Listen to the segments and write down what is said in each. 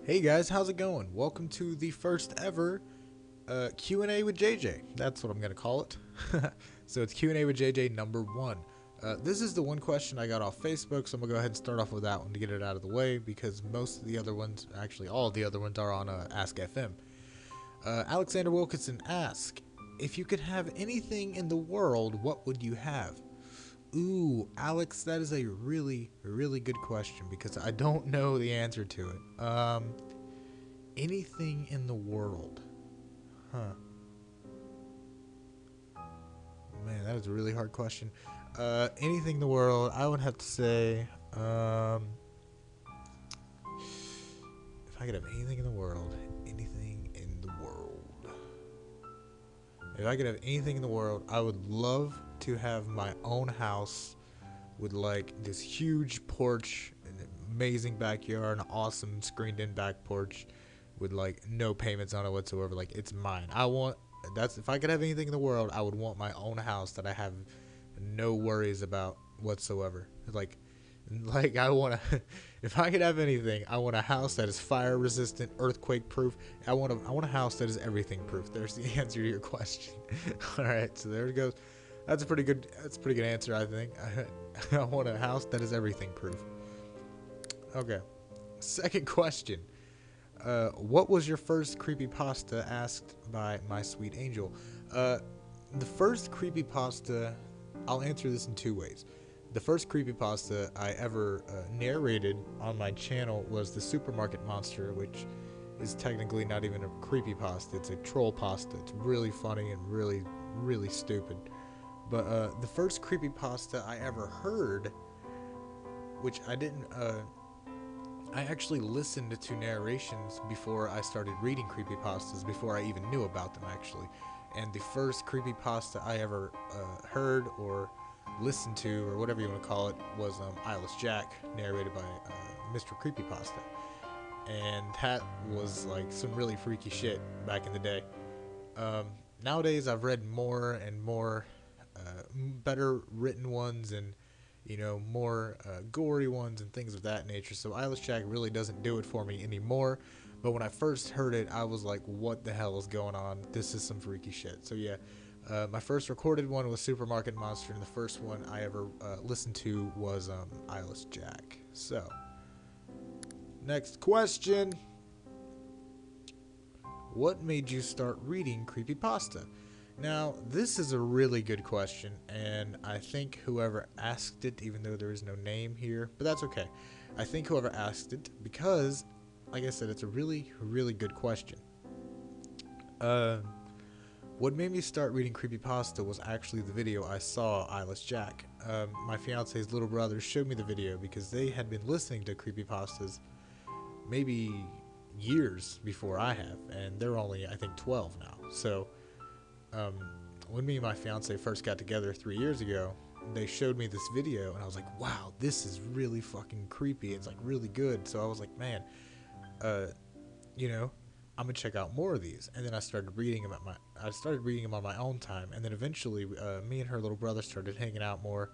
Hey guys, how's it going? Welcome to the first ever Q&A with JJ. That's what I'm gonna call it. So it's Q&A with JJ number 1. This is the one question I got off Facebook, so I'm gonna go ahead and start off with that one to get it out of the way because most of the other ones, actually all of the other ones, are on Ask FM. Alexander Wilkinson asks, if you could have anything in the world, what would you have? Ooh, Alex, that is a really, really good question because I don't know the answer to it. Anything in the world. Huh. Man, that is a really hard question. Anything in the world, I would have to say, if I could have anything in the world, anything in the world. If I could have anything in the world, I would love to have my own house with like this huge porch, an amazing backyard, an awesome screened-in back porch with like no payments on it whatsoever. Like it's mine. That's if I could have anything in the world, I would want my own house that I have no worries about whatsoever. Like I want to if I could have anything, I want a house that is fire resistant, earthquake proof. I want a house that is everything proof. There's the answer to your question. All right, so there it goes. That's a pretty good answer, I think. I want a house that is everything proof. Okay. Second question. What was your first creepypasta asked by my sweet angel? The first creepypasta, I'll answer this in two ways. The first creepypasta I ever narrated on my channel was the supermarket monster, which is technically not even a creepypasta. It's a troll pasta. It's really funny and really, really stupid. But the first creepypasta I ever heard, which I didn't, I actually listened to narrations before I started reading creepypastas, before I even knew about them actually. And the first creepypasta I ever heard or listened to, or whatever you want to call it, was Eyeless Jack, narrated by Mr. Creepypasta. And that was like some really freaky shit back in the day. Nowadays I've read more and more better written ones and more gory ones and things of that nature. So Eyeless Jack really doesn't do it for me anymore. But when I first heard it, I was like, what the hell is going on? This is some freaky shit. So yeah, my first recorded one was Supermarket Monster, and the first one I ever listened to was Eyeless Jack. So, next question. What made you start reading creepypasta? Now, this is a really good question, and I think whoever asked it, even though there is no name here, but that's okay. I think whoever asked it, because, like I said, it's a really, really good question. What made me start reading creepypasta was actually the video I saw, Eyeless Jack. My fiance's little brother showed me the video because they had been listening to creepypastas maybe years before I have, and they're only, I think, 12 now. So, when me and my fiance first got together 3 years ago, they showed me this video, and I was like, wow, this is really fucking creepy. It's like really good. So I was like, man, I'm gonna check out more of these. And then I started reading them on my own time. And then eventually, me and her little brother started hanging out more.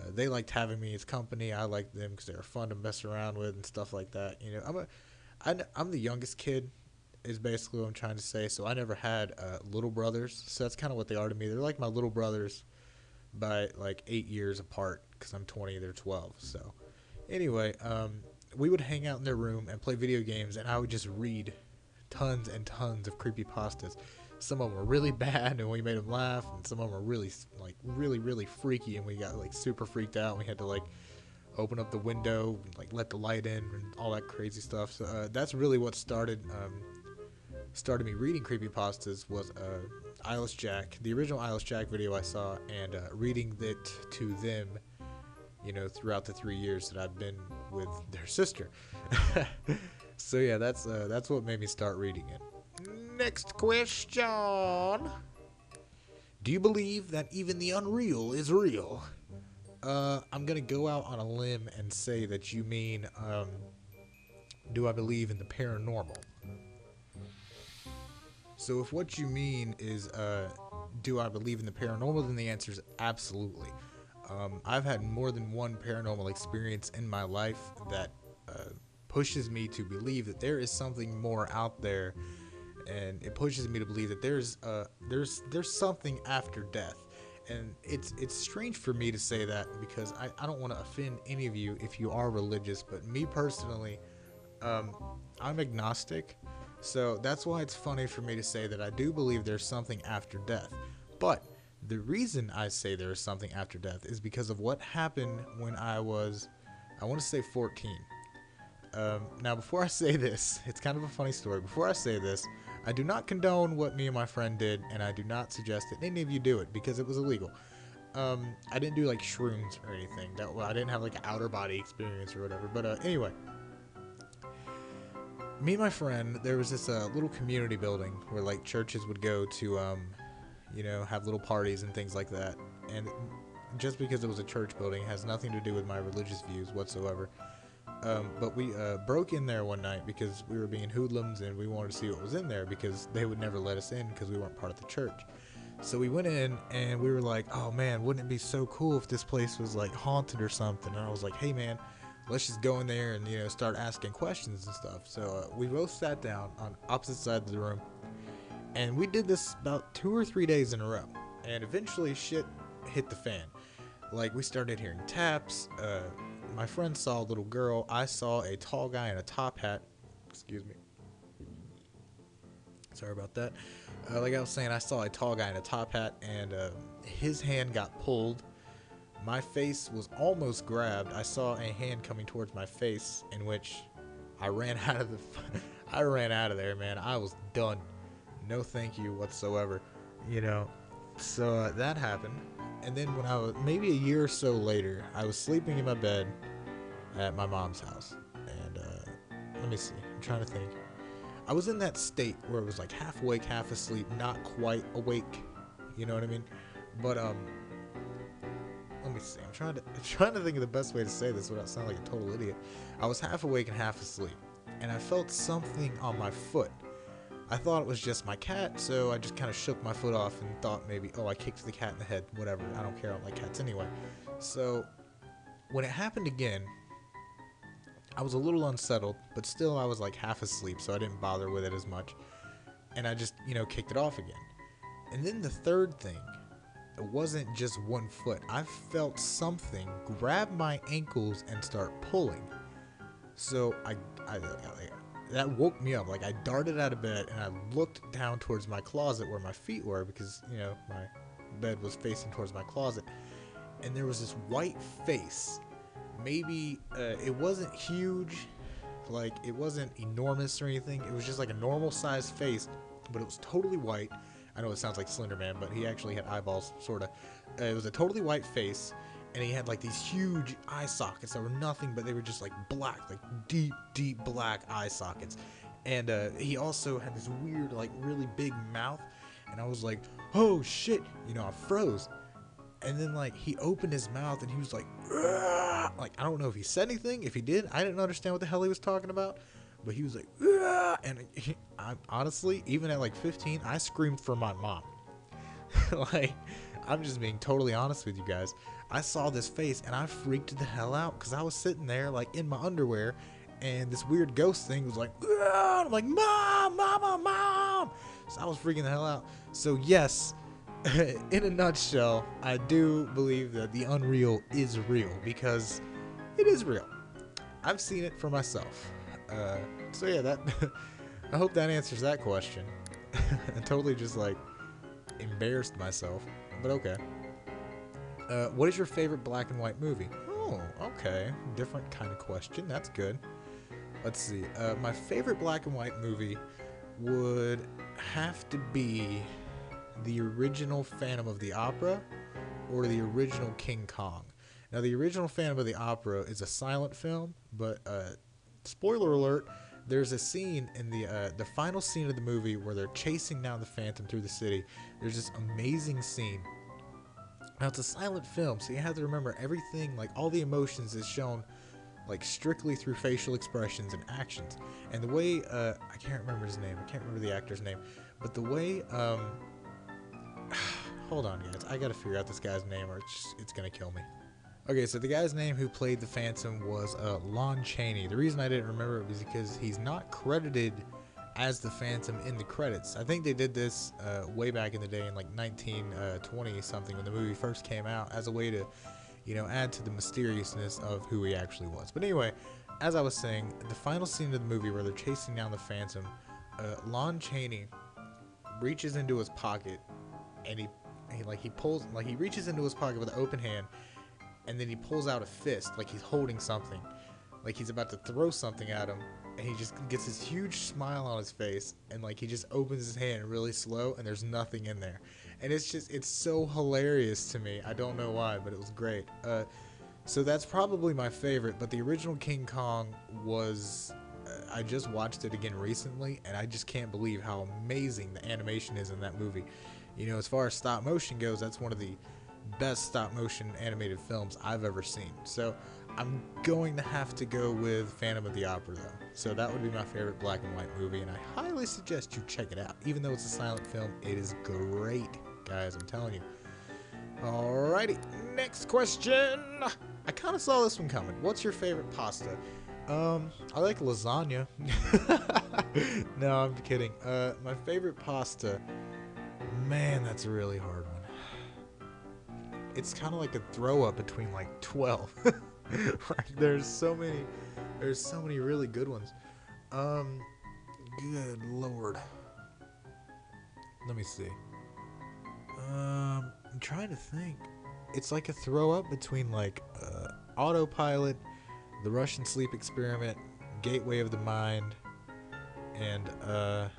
They liked having me as company. I liked them because they were fun to mess around with and stuff like that. I'm the youngest kid, is basically what I'm trying to say. So I never had little brothers. So that's kind of what they are to me. They're like my little brothers by like 8 years apart because I'm 20, they're 12. So anyway, we would hang out in their room and play video games, and I would just read tons and tons of creepypastas. Some of them were really bad and we made them laugh, and some of them were really, really freaky, and we got like super freaked out. We had to like open up the window, like let the light in and all that crazy stuff. So that's really what started me reading creepypastas was Eyeless Jack, the original Eyeless Jack video I saw, and reading it to them, throughout the 3 years that I've been with their sister. So yeah, that's what made me start reading it. Next question. Do you believe that even the unreal is real? I'm gonna go out on a limb and say that you mean, do I believe in the paranormal? So if what you mean is, do I believe in the paranormal, then the answer is absolutely. I've had more than one paranormal experience in my life that pushes me to believe that there is something more out there, and it pushes me to believe that there's something after death. And it's strange for me to say that because I don't want to offend any of you if you are religious, but me personally, I'm agnostic, so that's why it's funny for me to say that I do believe there's something after death. But the reason I say there is something after death is because of what happened when I want to say 14. Now, before I say this, it's kind of a funny story. Before I say this, I do not condone what me and my friend did, and I do not suggest that any of you do it because it was illegal. I didn't do like shrooms or anything. I didn't have like an outer body experience or whatever. But anyway, me and my friend, there was this little community building where like churches would go to, have little parties and things like that. And just because it was a church building, it has nothing to do with my religious views whatsoever. But we broke in there one night because we were being hoodlums and we wanted to see what was in there because they would never let us in because we weren't part of the church. So we went in and we were like, oh man, wouldn't it be so cool if this place was like haunted or something? And I was like, hey man, let's just go in there and start asking questions and stuff. So we both sat down on opposite sides of the room, and we did this about 2 or 3 days in a row. And eventually shit hit the fan. Like we started hearing taps. My friend saw a little girl. I saw a tall guy in a top hat. Excuse me. Sorry about that. Like I was saying, I saw a tall guy in a top hat, and his hand got pulled. My face was almost grabbed. I saw a hand coming towards my face, in which I ran out of I ran out of there, man. I was done. No thank you whatsoever. So that happened. And then when I was maybe a year or so later, I was sleeping in my bed at my mom's house. And let me see. I'm trying to think. I was in that state where it was like half awake, half asleep, not quite awake. You know what I mean? But let me see. I'm trying to think of the best way to say this without sounding like a total idiot. I was half awake and half asleep, and I felt something on my foot. I thought it was just my cat, so I just kind of shook my foot off and thought maybe, oh, I kicked the cat in the head. Whatever. I don't care. I don't like cats anyway. So when it happened again, I was a little unsettled, but still I was like half asleep, so I didn't bother with it as much. And I just, kicked it off again. And then the third thing, it wasn't just one foot. I felt something grab my ankles and start pulling. So I that woke me up. Like I darted out of bed and I looked down towards my closet where my feet were because, my bed was facing towards my closet. And there was this white face. Maybe it wasn't huge, like it wasn't enormous or anything. It was just like a normal sized face, but it was totally white. I know it sounds like Slender Man, but he actually had eyeballs, sort of. It was a totally white face, and he had like these huge eye sockets that were nothing, but they were just like black, like deep, deep black eye sockets. And he also had this weird, like really big mouth, and I was like, oh shit, I froze. And then like he opened his mouth and he was like, "Argh!" Like I don't know if he said anything. If he did, I didn't understand what the hell he was talking about. But he was like, "Argh!" And I honestly, even at like 15, I screamed for my mom. Like, I'm just being totally honest with you guys. I saw this face and I freaked the hell out because I was sitting there like in my underwear, and this weird ghost thing was like, "Argh!" I'm like, "Mom, mama, mom!" So I was freaking the hell out. So yes. In a nutshell, I do believe that the unreal is real because it is real. I've seen it for myself. So yeah, that I hope that answers that question. I totally just like embarrassed myself, but okay. What is your favorite black and white movie? Oh, okay. Different kind of question. That's good. Let's see. My favorite black and white movie would have to be the original Phantom of the Opera or the original King Kong. Now, the original Phantom of the Opera is a silent film, but spoiler alert, there's a scene in the final scene of the movie where they're chasing down the Phantom through the city. There's this amazing scene. Now, it's a silent film, so you have to remember everything, like all the emotions is shown like strictly through facial expressions and actions. And the way, I can't remember his name, I can't remember the actor's name, but the way, hold on, guys. I gotta figure out this guy's name, or it's gonna kill me. Okay, so the guy's name who played the Phantom was Lon Chaney. The reason I didn't remember it was because he's not credited as the Phantom in the credits. I think they did this way back in the day in like 1920 something when the movie first came out as a way to, add to the mysteriousness of who he actually was. But anyway, as I was saying, the final scene of the movie where they're chasing down the Phantom, Lon Chaney reaches into his pocket and he reaches into his pocket with an open hand, and then he pulls out a fist like he's holding something, like he's about to throw something at him, and he just gets this huge smile on his face, and like he just opens his hand really slow and there's nothing in there, and it's so hilarious to me. I don't know why, but it was great. So that's probably my favorite, but the original King Kong was I just watched it again recently, and I just can't believe how amazing the animation is in that movie. As far as stop motion goes, that's one of the best stop motion animated films I've ever seen. So I'm going to have to go with Phantom of the Opera though. So that would be my favorite black and white movie, and I highly suggest you check it out. Even though it's a silent film, it is great, guys, I'm telling you. Alrighty, next question. I kind of saw this one coming. What's your favorite pasta? I like lasagna. No, I'm kidding. My favorite pasta, man, that's a really hard one. It's kind of like a throw up between like 12. Like there's so many really good ones. Good lord. Let me see. I'm trying to think. It's like a throw up between like Autopilot, The Russian Sleep Experiment, Gateway of the Mind, and I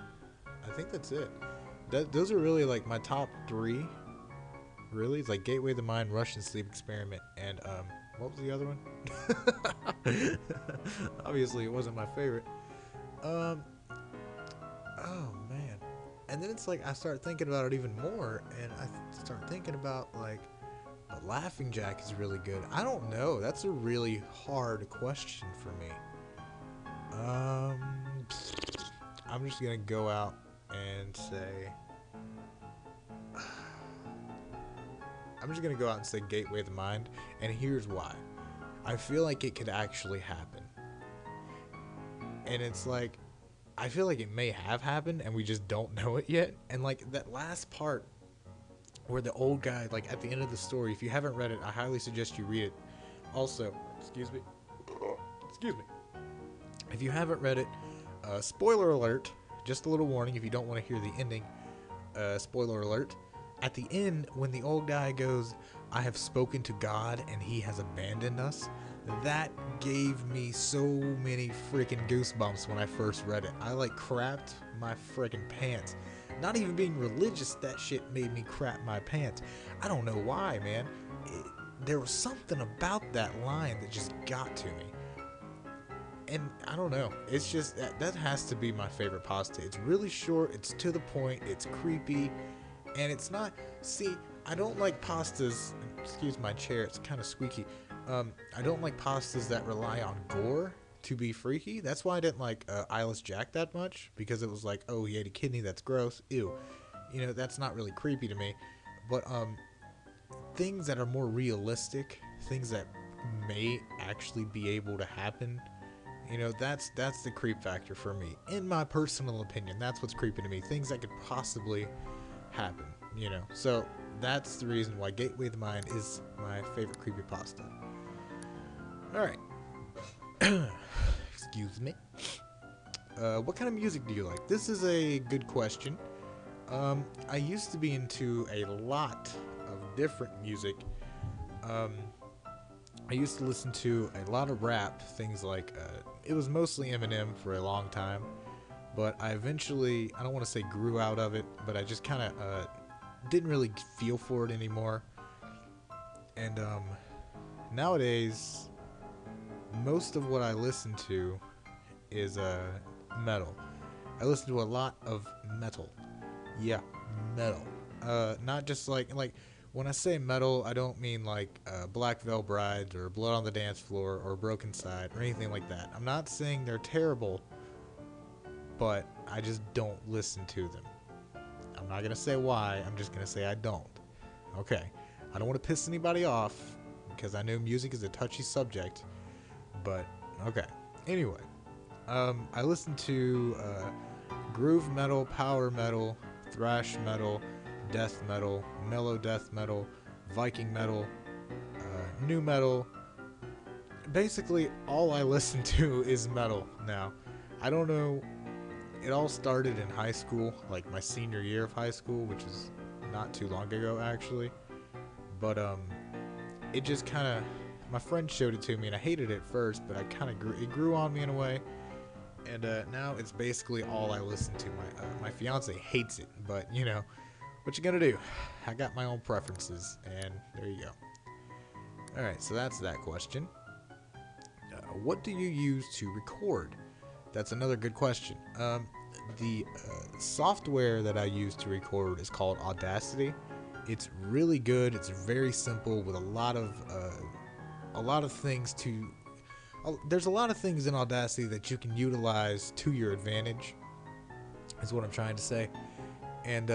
think that's it. Those are really like my top three. Really, it's like Gateway of the Mind, Russian Sleep Experiment, and what was the other one? Obviously, it wasn't my favorite. Oh man. And then it's like I start thinking about it even more, and I start thinking about like the Laughing Jack is really good. I don't know. That's a really hard question for me. I'm just gonna go out and say. I'm just gonna go out and say Gateway of the Mind, and here's why. I feel like it could actually happen, and it's like I feel like it may have happened, and we just don't know it yet. And like that last part where the old guy, like at the end of the story, if you haven't read it, I highly suggest you read it. Also, excuse me, if you haven't read it, spoiler alert, just a little warning if you don't want to hear the ending, spoiler alert. At the end, when the old guy goes, "I have spoken to God and he has abandoned us," that gave me so many freaking goosebumps when I first read it. I like crapped my freaking pants. Not even being religious, that shit made me crap my pants. I don't know why, man. There was something about that line that just got to me. And I don't know. It's just, that has to be my favorite pasta. It's really short, it's to the point, it's creepy. And it's not, see, I don't like pastas, excuse my chair, it's kind of squeaky. I don't like pastas that rely on gore to be freaky. That's why I didn't like Eyeless Jack that much, because it was like, oh, he ate a kidney, that's gross, ew. That's not really creepy to me. But things that are more realistic, things that may actually be able to happen, that's the creep factor for me. In my personal opinion, that's what's creepy to me. Things that could possibly happen, so that's the reason why Gateway of the Mind is my favorite creepypasta. Alright. Excuse me. What kind of music do you like? This is a good question. I used to be into a lot of different music. I used to listen to a lot of rap, things like it was mostly Eminem for a long time. But I eventually, I don't want to say grew out of it, but I just kind of didn't really feel for it anymore. And nowadays, most of what I listen to is metal. I listen to a lot of metal. Yeah, metal. Not just like when I say metal, I don't mean like Black Veil Brides or Blood on the Dance Floor or Broken Side or anything like that. I'm not saying they're terrible, but I just don't listen to them. I'm not going to say why, I'm just going to say I don't. Okay, I don't want to piss anybody off, because I know music is a touchy subject, but okay. Anyway, I listen to groove metal, power metal, thrash metal, death metal, mellow death metal, Viking metal, new metal. Basically, all I listen to is metal now. I don't know. It all started in high school, like my senior year of high school, which is not too long ago actually. But it just kind of, my friend showed it to me, and I hated it first, but I kind of it grew on me in a way. And now it's basically all I listen to. My fiance hates it, but you know, what you gonna do? I got my own preferences, and there you go. All right, so that's that question. What do you use to record? That's another good question. The software that I use to record is called Audacity. It's really good. It's very simple with a lot of things to. There's a lot of things in Audacity that you can utilize to your advantage. Is what I'm trying to say, and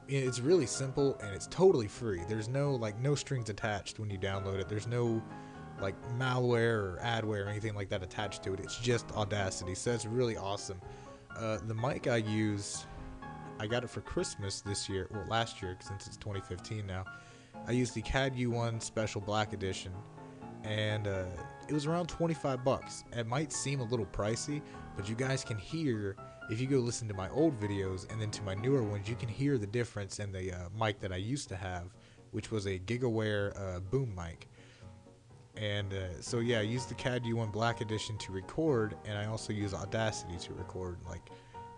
it's really simple and it's totally free. There's no strings attached when you download it. There's no like malware or adware or anything like that attached to it. It's just Audacity, so it's really awesome. The mic I use, I got it for Christmas this year, well last year since it's 2015 now. I used the CAD U1 Special Black Edition, and it was around 25 bucks. It might seem a little pricey, but you guys can hear, if you go listen to my old videos and then to my newer ones, you can hear the difference in the mic that I used to have, which was a GigaWare boom mic. And so yeah, I use the CAD U1 Black Edition to record, and I also use Audacity to record like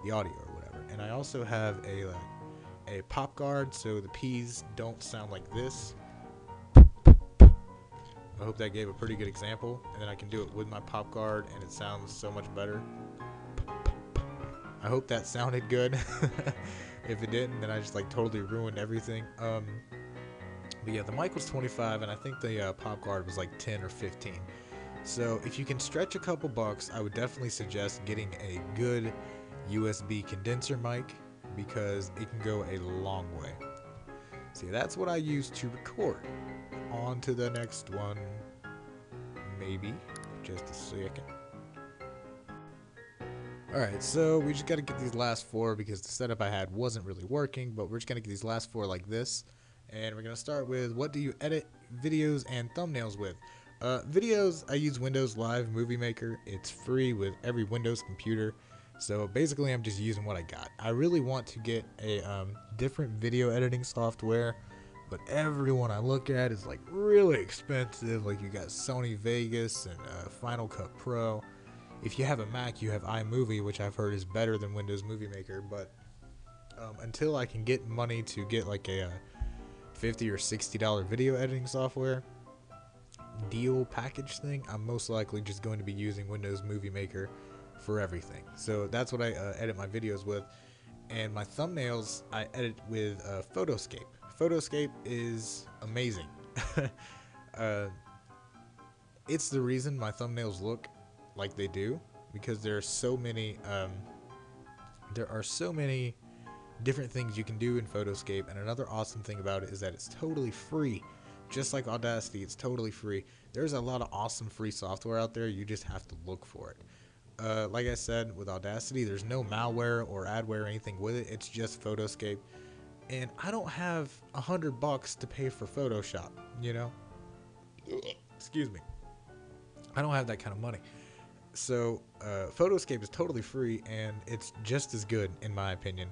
the audio or whatever. And I also have a pop guard, so the P's don't sound like this. I hope that gave a pretty good example, and then I can do it with my pop guard, and it sounds so much better. I hope that sounded good. If it didn't, then I just like totally ruined everything. But yeah, the mic was 25, and I think the pop guard was like 10 or 15. So if you can stretch a couple bucks, I would definitely suggest getting a good USB condenser mic, because it can go a long way. See, that's what I use to record. On to the next one. Maybe. Just a second. Alright, so we just gotta get these last four because the setup I had wasn't really working, but we're just gonna get these last four like this. And we're gonna start with, what do you edit videos and thumbnails with? Videos, I use Windows Live Movie Maker. It's free with every Windows computer. So basically I'm just using what I got. I really want to get a different video editing software, but everyone I look at is like really expensive. Like you got Sony Vegas and Final Cut Pro. If you have a Mac, you have iMovie, which I've heard is better than Windows Movie Maker. But until I can get money to get like a $50 or $60 video editing software deal package thing, I'm most likely just going to be using Windows Movie Maker for everything. So that's what I edit my videos with. And my thumbnails, I edit with Photoscape. Photoscape is amazing. It's the reason my thumbnails look like they do, because there are so many different things you can do in Photoscape. And another awesome thing about it is that it's totally free. Just like Audacity, it's totally free. There's a lot of awesome free software out there. You just have to look for it. Like I said, with Audacity, there's no malware or adware or anything with it. It's just Photoscape. And I don't have $100 to pay for Photoshop, you know? Excuse me. I don't have that kind of money. So Photoscape is totally free, and it's just as good, in my opinion.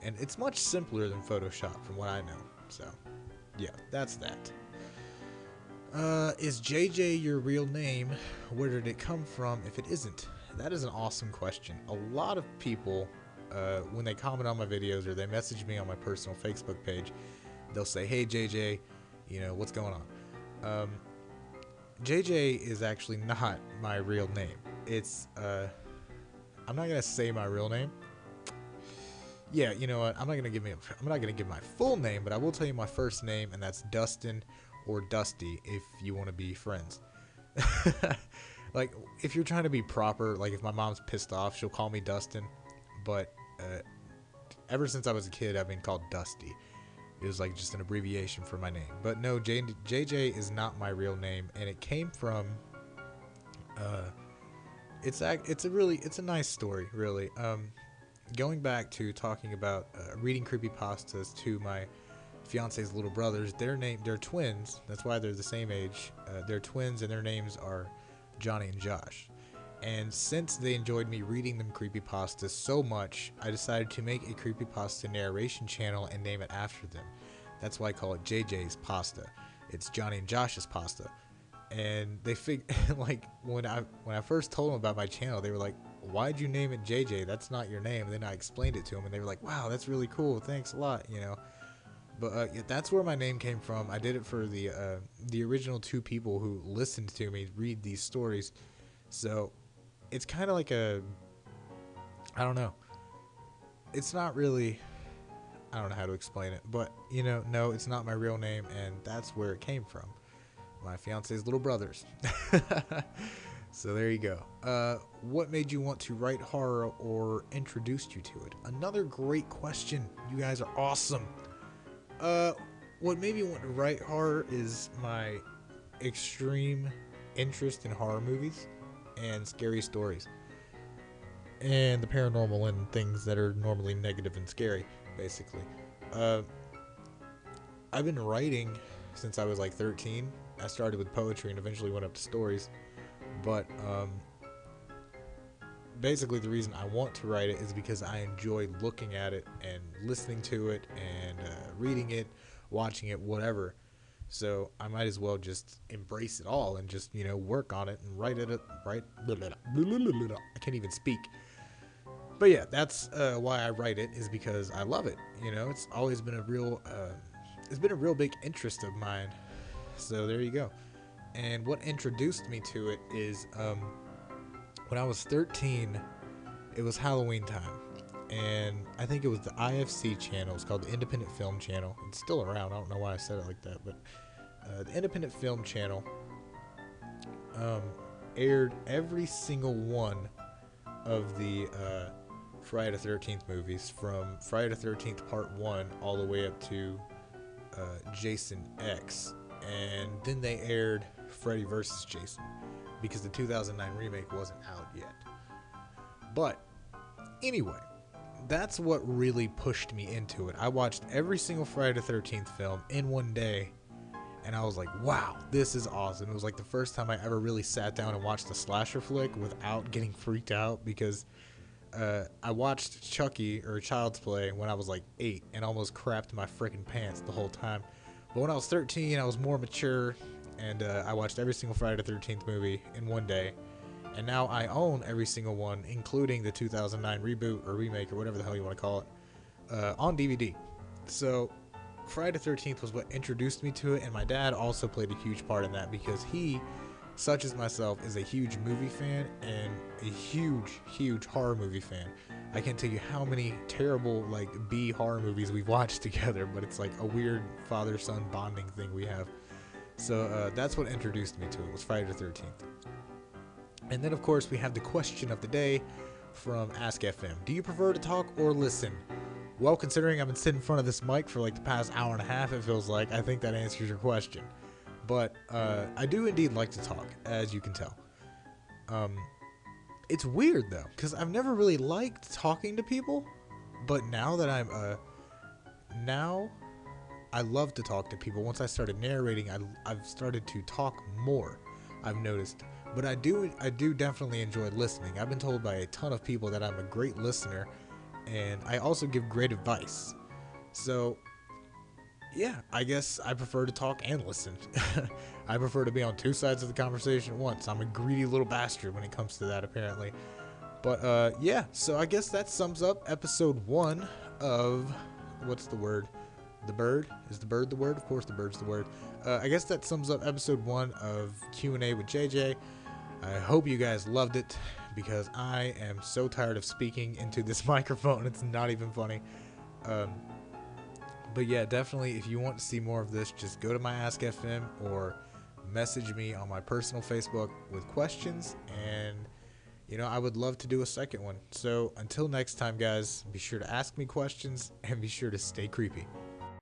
And it's much simpler than Photoshop, from what I know. So, yeah, that's that. Is JJ your real name? Where did it come from if it isn't? That is an awesome question. A lot of people, when they comment on my videos or they message me on my personal Facebook page, they'll say, hey JJ, you know, what's going on? JJ is actually not my real name. It's, I'm not gonna say my real name. Yeah, you know what? I'm not gonna give my full name, but I will tell you my first name, and that's Dustin or Dusty if you want to be friends. Like, if you're trying to be proper, like if my mom's pissed off, she'll call me Dustin. But ever since I was a kid, I've been called Dusty. It was like just an abbreviation for my name. But no, JJ is not my real name, and it came from. It's a nice story, really. Going back to talking about reading creepypastas to my fiance's little brothers, they're twins. That's why they're the same age. They're twins, and their names are Johnny and Josh. And since they enjoyed me reading them creepypastas so much, I decided to make a creepypasta narration channel and name it after them. That's why I call it JJ's Pasta. It's Johnny and Josh's Pasta. And they like when I first told them about my channel, they were like, "Why'd you name it JJ? That's not your name." And then I explained it to them, and they were like, "Wow, that's really cool. Thanks a lot." But yeah, that's where my name came from. I did it for the original 2 people who listened to me read these stories. So it's kind of like I don't know. It's not really, I don't know how to explain it, but no, it's not my real name, and that's where it came from. My fiance's little brothers. So there you go. What made you want to write horror or introduced you to it? Another great question. You guys are awesome. What made me want to write horror is my extreme interest in horror movies and scary stories and the paranormal and things that are normally negative and scary, basically. I've been writing since I was like 13. I started with poetry and eventually went up to stories, but basically the reason I want to write it is because I enjoy looking at it and listening to it and reading it, watching it, whatever. So I might as well just embrace it all and just, work on it and write it. I can't even speak. But yeah, that's why I write it, is because I love it. It's always been a real big interest of mine. So there you go. And what introduced me to it is when I was 13, it was Halloween time. And I think it was the IFC channel. It's called the Independent Film Channel. It's still around. I don't know why I said it like that, but the Independent Film Channel aired every single one of the Friday the 13th movies, from Friday the 13th Part 1 all the way up to Jason X. And then they aired Freddy vs. Jason, because the 2009 remake wasn't out yet. But anyway, that's what really pushed me into it. I watched every single Friday the 13th film in one day, and I was like, wow, this is awesome. It was like the first time I ever really sat down and watched a slasher flick without getting freaked out, because I watched Chucky, or Child's Play, when I was like 8 and almost crapped my freaking pants the whole time. But when I was 13, I was more mature, and I watched every single Friday the 13th movie in one day. And now I own every single one, including the 2009 reboot or remake or whatever the hell you want to call it, on DVD. So Friday the 13th was what introduced me to it, and my dad also played a huge part in that, because he, such as myself, is a huge movie fan and a huge horror movie fan. I can't tell you how many terrible B horror movies we've watched together, but it's like a weird father-son bonding thing we have. So that's what introduced me to it, was Friday the 13th. And then, of course, we have the question of the day from Ask FM. Do you prefer to talk or listen? Well, considering I've been sitting in front of this mic for like the past hour and a half, it feels like, I think that answers your question. But I do indeed like to talk, as you can tell. It's weird, though, because I've never really liked talking to people. But now that now I love to talk to people. Once I started narrating, I've started to talk more, I've noticed. But I do definitely enjoy listening. I've been told by a ton of people that I'm a great listener, and I also give great advice. So, yeah, I guess I prefer to talk and listen. I prefer to be on two sides of the conversation at once. I'm a greedy little bastard when it comes to that, apparently. But, yeah, so I guess that sums up episode 1 of, what's the word? The bird? Is the bird the word? Of course the bird's the word. I guess that sums up episode 1 of Q&A with JJ. I hope you guys loved it, because I am so tired of speaking into this microphone. It's not even funny. But yeah, definitely, if you want to see more of this, just go to my Ask FM or message me on my personal Facebook with questions, and I would love to do a second one. So until next time, guys, be sure to ask me questions and be sure to stay creepy.